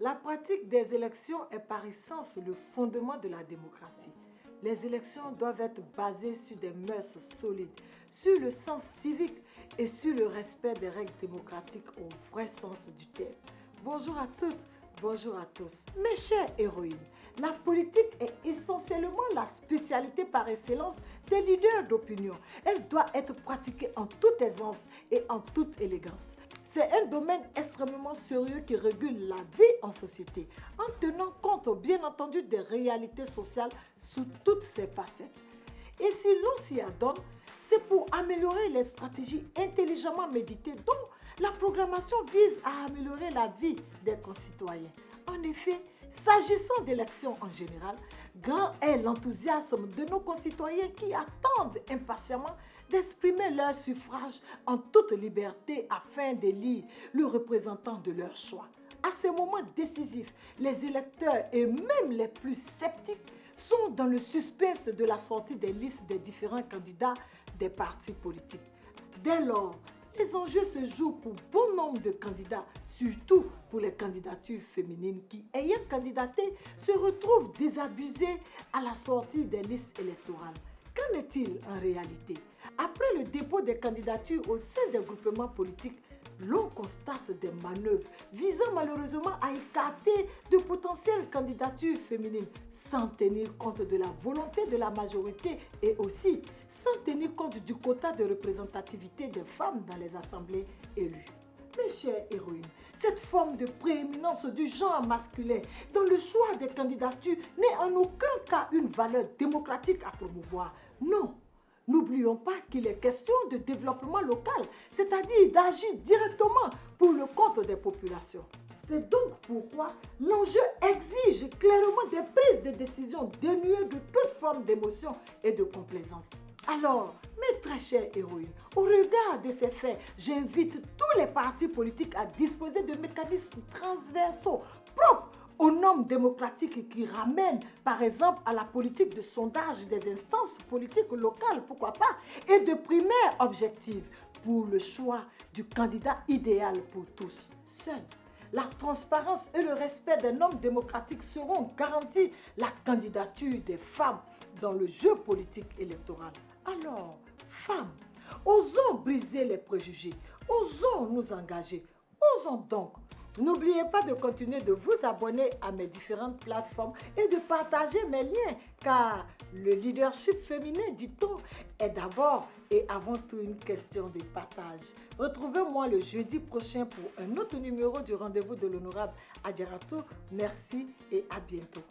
La pratique des élections est par essence le fondement de la démocratie. Les élections doivent être basées sur des mœurs solides, sur le sens civique et sur le respect des règles démocratiques au vrai sens du terme. Bonjour à toutes, bonjour à tous. Mes chères héroïnes, la politique est essentiellement la spécialité par excellence des leaders d'opinion. Elle doit être pratiquée en toute aisance et en toute élégance. C'est un domaine extrêmement sérieux qui régule la vie en société, en tenant compte bien entendu des réalités sociales sous toutes ses facettes. Et si l'on s'y adonne, c'est pour améliorer les stratégies intelligemment méditées dont la programmation vise à améliorer la vie des concitoyens. En effet, s'agissant d'élections en général, grand est l'enthousiasme de nos concitoyens qui attendent impatiemment d'exprimer leur suffrage en toute liberté afin d'élire le représentant de leur choix. À ces moments décisifs, les électeurs et même les plus sceptiques sont dans le suspense de la sortie des listes des différents candidats des partis politiques. Dès lors, les enjeux se jouent pour bon nombre de candidats, surtout pour les candidatures féminines qui, ayant candidaté, se retrouvent désabusées à la sortie des listes électorales. Qu'en est-il en réalité? Après le dépôt des candidatures au sein des groupements politiques, l'on constate des manœuvres visant malheureusement à écarter de potentielles candidatures féminines sans tenir compte de la volonté de la majorité et aussi sans tenir compte du quota de représentativité des femmes dans les assemblées élues. Mes chères héroïnes, cette forme de prééminence du genre masculin dans le choix des candidatures n'est en aucun cas une valeur démocratique à promouvoir. Non. N'oublions pas qu'il est question de développement local, c'est-à-dire d'agir directement pour le compte des populations. C'est donc pourquoi l'enjeu exige clairement des prises de décision dénuées de toute forme d'émotion et de complaisance. Alors, mes très chères héroïnes, au regard de ces faits, j'invite tous les partis politiques à disposer de mécanismes transversaux propres aux normes démocratiques qui ramènent, par exemple, à la politique de sondage des instances politiques locales, pourquoi pas, et de primaires objectives pour le choix du candidat idéal pour tous. Seule la transparence et le respect des normes démocratiques seront garantis la candidature des femmes dans le jeu politique électoral. Alors, femmes, osons briser les préjugés, osons nous engager, osons donc. N'oubliez pas de continuer de vous abonner à mes différentes plateformes et de partager mes liens, car le leadership féminin, dit-on, est d'abord et avant tout une question de partage. Retrouvez-moi le jeudi prochain pour un autre numéro du rendez-vous de l'honorable Adjaratou. Merci et à bientôt.